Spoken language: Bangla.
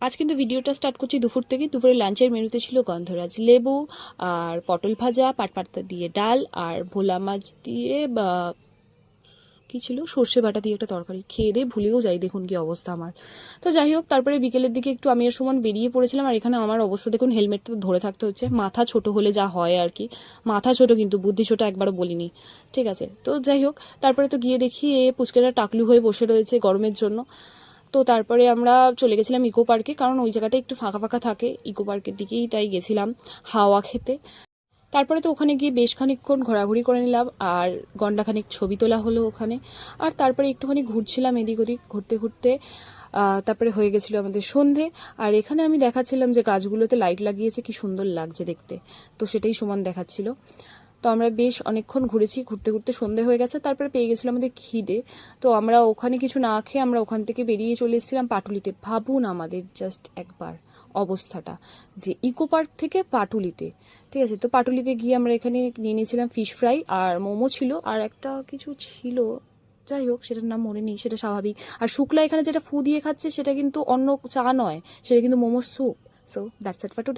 আজ কিন্তু ভিডিওটা স্টার্ট করছি দুপুর থেকে। দুপুরে লাঞ্চের মেনুতে ছিল গন্ধরাজ লেবু আর পটল ভাজা, পাটপাতা দিয়ে ডাল আর ভোলা মাছ দিয়ে বা কী ছিল, সর্ষে বাটা দিয়ে একটা তরকারি। খেয়ে দিয়ে ভুলেও যাই, দেখুন কি অবস্থা আমার। তো যাই হোক, তারপরে বিকেলের দিকে একটু আমি আর সুমন বেরিয়ে পড়েছিলাম। আর এখানে আমার অবস্থা দেখুন, হেলমেট তো ধরে থাকতে হচ্ছে। মাথা ছোট হলে যা হয় আর কি, মাথা ছোট কিন্তু বুদ্ধি ছোট একবারও বলিনি, ঠিক আছে। তো যাই হোক, তারপরে তো গিয়ে দেখি পুচকেরা টাকলু হয়ে বসে রয়েছে গরমের জন্য। তো তারপরে আমরা চলে গেছিলাম ইকো পার্কে, কারণ ওই জায়গাটা একটু ফাঁকা ফাঁকা থাকে। ইকো পার্কের দিকেই তাই গেছিলাম হাওয়া খেতে। তারপরে তো ওখানে গিয়ে বেশ খানিকক্ষণ ঘোরাঘুরি করে নিলাম, আর ঘণ্টাখানিক ছবি তোলা হলো ওখানে। আর তারপরে একটুখানি ঘুরছিলাম এদিক ওদিক, ঘুরতে ঘুরতে তারপরে হয়ে গেছিলো আমাদের সন্ধে। আর এখানে আমি দেখাচ্ছিলাম যে গাছগুলোতে লাইট লাগিয়েছে, কি সুন্দর লাগছে দেখতে। তো সেটাই সমান দেখাচ্ছিল। তো আমরা বেশ অনেকক্ষণ ঘুরেছি, ঘুরতে ঘুরতে সন্ধে হয়ে গেছে। তারপরে পেয়ে গেছিলো আমাদের খিদে। তো আমরা ওখানে কিছু না খেয়ে আমরা ওখান থেকে বেরিয়ে চলে এসেছিলাম পাটুলিতে। ভাবুন আমাদের জাস্ট একবার অবস্থাটা, যে ইকো পার্ক থেকে পাটুলিতে, ঠিক আছে। তো পাটুলিতে গিয়ে আমরা এখানে নিয়ে নিয়েছিলাম ফিশ ফ্রাই আর মোমো ছিল, আর একটা কিছু ছিল, যাই হোক সেটার নাম মনে নেই, সেটা স্বাভাবিক। আর শুক্লা এখানে যেটা ফু দিয়ে খাচ্ছে সেটা কিন্তু অন্য চা নয়, সেটা কিন্তু মোমোর soup. So that's it for today.